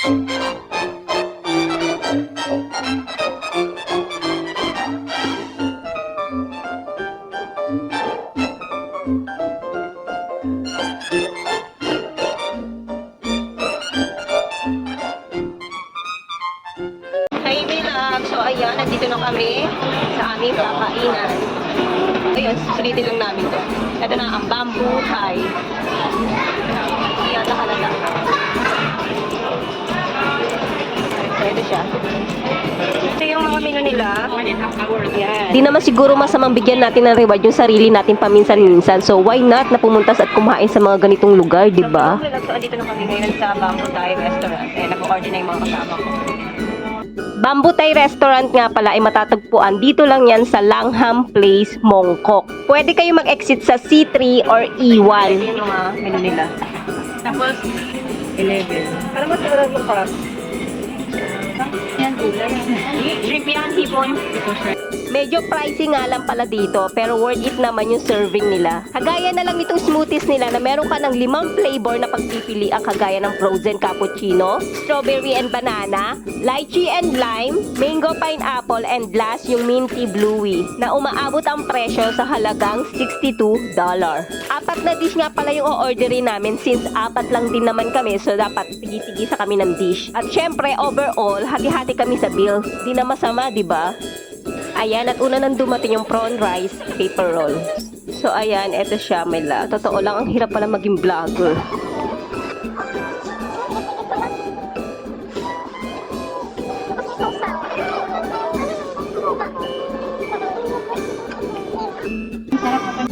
So ayan, nandito na kami sa aming kakainan. Ayun, susulitin lang namin to. Ito na ang bamboo Thai. Ayan, nakalala. So ito siya. Ito yung mga menu nila. Ayan. Di naman siguro masamang bigyan natin ng reward yung sarili natin paminsan-minsan. So why not na pumunta at kumain sa mga ganitong lugar, di ba? So andito na kami ngayon sa Bamboo Thai restaurant. Eh, nag-order na yung mga kasama ko. Bamboo Thai Restaurant nga pala ay matatagpuan dito lang yan sa Langham Place, Mongkok. Pwede kayo mag-exit sa C3 or E1. Ito yung mga menu nila. Tapos, 11. Parang mas marag yung crab. Yan, shrimp yan, hipon. Medyo pricey nga lang pala dito, pero worth it naman yung serving nila. Kagaya na lang itong smoothies nila na meron ka ng 5 flavor na pagpipili ang kagaya ng frozen cappuccino, strawberry and banana, lychee and lime, mango pineapple, and last yung minty bluey na umaabot ang presyo sa halagang $62. Apat na dish nga pala yung o-orderin namin since apat lang din naman kami, so dapat tigi-tigi sa kami ng dish. At syempre, overall, hati-hati kami sa bill. Di na masama, di ba? Ayan, at una nang dumating yung prawn rice, paper roll. So, ayan, eto siya, Mela. Totoo lang, ang hirap pala maging vlogger.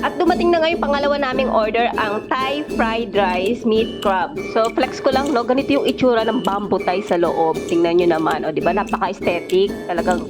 At dumating na nga yung pangalawa naming order, ang Thai fried rice meat crab. So flex ko lang, no, ganito yung itsura ng bamboo Thai sa loob. Tingnan nyo naman, o, di ba, napaka-aesthetic. Talagang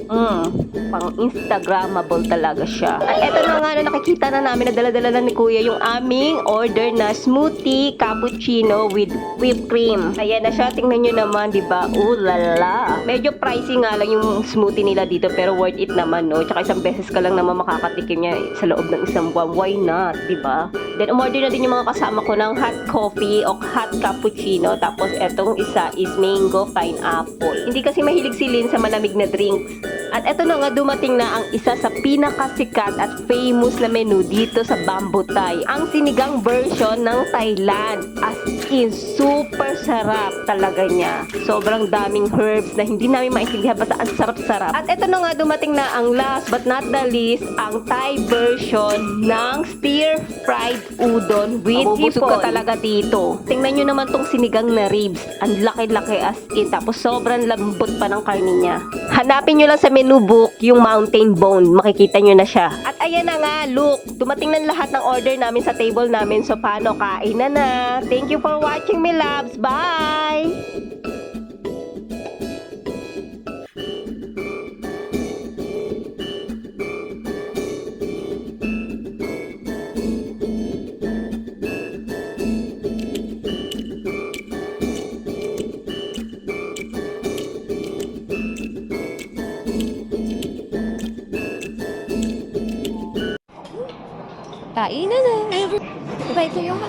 pang Instagrammable talaga siya. At eto na nga na nakikita na namin na dala-dala na ni Kuya yung aming order na smoothie cappuccino with whipped cream. Ayan na siya, tingnan nyo naman, di ba? Lala. Medyo pricey nga lang yung smoothie nila dito, pero worth it naman, no? Tsaka isang beses ka lang naman makakatikim niya sa loob ng isang buwan. Why not, di ba? Then umorder na din yung mga kasama ko ng hot coffee o hot cappuccino. Tapos etong isa is mango pineapple. Hindi kasi mahilig si Lynn sa malamig na drinks. At eto na nga, dumating na ang isa sa pinakasikat at famous na menu dito sa Bamboo Thai. Ang sinigang version ng Thailand. As in, super sarap talaga niya. Sobrang daming herbs na hindi namin maintindihan, basta ang sarap-sarap. At eto na nga, dumating na ang last but not the least, ang Thai version ng stir-fried udon with hipon. Ka talaga dito. Tingnan nyo naman tong sinigang na ribs. Ang laki-laki as in. Tapos sobrang lambot pa ng karne niya. Hanapin nyo lang sa menu book yung mountain bone. Makikita nyo na siya. At ayan na nga, look. Dumating na lahat ng order namin sa table namin. So paano, kain na. Thank you for watching, my loves. Bye! Kainan na. Diba ito yung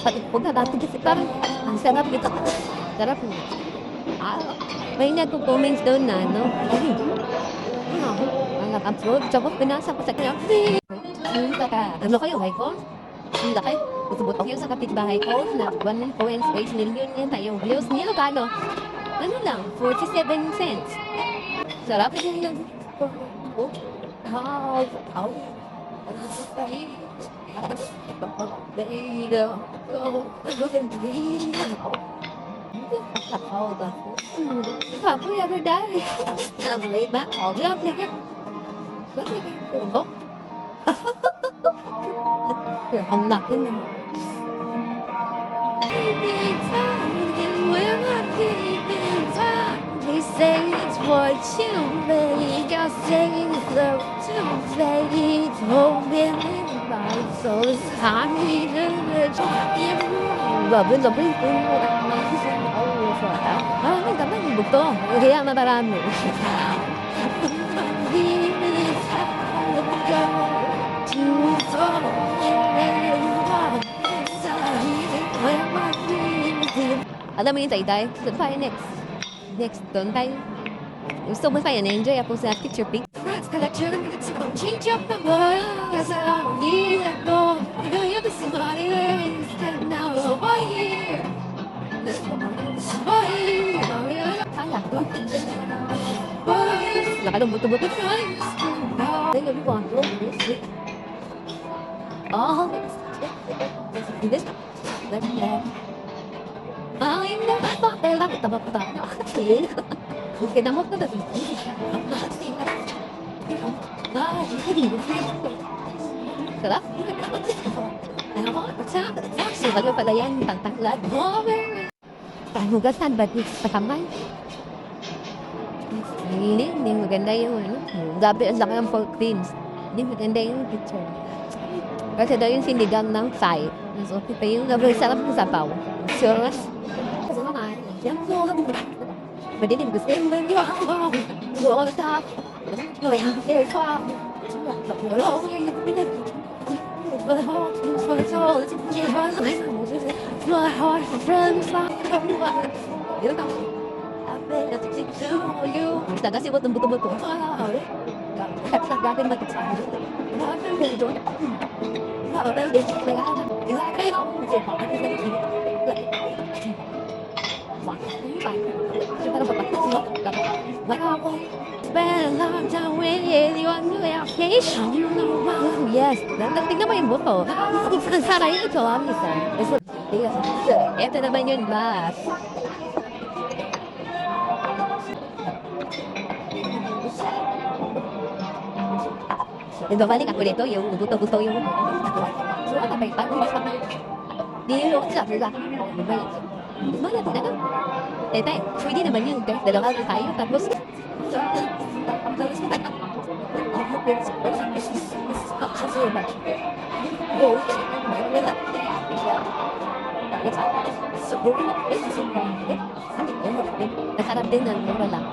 patipog na dati kasi parang ang sarap ito. Sarap na. May nagko-comments doon na, no? Ang nag-upload. Tapos pinasa ko sa kanya. Ano kayo, may ko? Ang laki. Usubot ko yung sa kapitbahay ko na 1.6 million yan tayo. Views niya, kano? Ano lang, 47 cents. Sarap din lang. Aku ya berdari. Namanya bak orang ni kan. Kok? Ya Allah ini. They say it's what you make. I say it's love to fade. It's hoping my soul's happy to the dream. Và bên dòng bên bên một anh mà cứ xem ôi trời ơi. Nó cảm thấy bực to. Thế mà ta làm nữa. Alam mo yun, Tay-Tay? Doon tayo next. Next, doon tayo. Gusto mo tayo na-enjoy ako sa picture pic. Change up the world, cause I don't need that go. I know you're the somebody that instead now over here. Over here. Kala ko. Nakadong buto-buto. Then you want to oh, this. Let me know. I never thought they liked the Kita mo ka na. Sarap. Sila pala yan, tangtaklad. Pahugasan ba di patamay? Hindi maganda yung ano. Gabi ang laki ng pork ribs. Hindi maganda yung picture. Kasi daw yung sinigang ng Thai. So, pa yung gabi sarap ng sabaw. Suras. Madilim gusto yung mga yung mga tap. Người hàng kia khoa. Lỗ nghe những cái này. Vừa ho, vừa cho chỉ có nói một cái vừa ho run xa không vậy. Hiểu không? Abe là chỉ chú you. Đã kasi betul-betul. Thật là ra bên mặt trái. Nóเป็นเรื่องโดนเราได้เด็กไปแล้วนะให้เราเจ็บปวดไม่ได้ทีฝันไปจะต้องปฏิบัติกับว่าเรา Spend a long time with you on your vacation. Yes, tingnan mo yung buto. Sana yung ito, amisa. Ito naman yun, bas. Bumalik ako dito, yung buto-buto yung ano ba ito? Di yung sabi ka. Mana tidak kan? Tete, pwede naman yun. Dalawa na tayo. Tapos, nasarap din ng mura lang.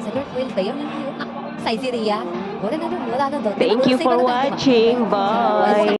Sa North Wind ba yun? Siberia. Wala na doon. Thank you for watching. Bye!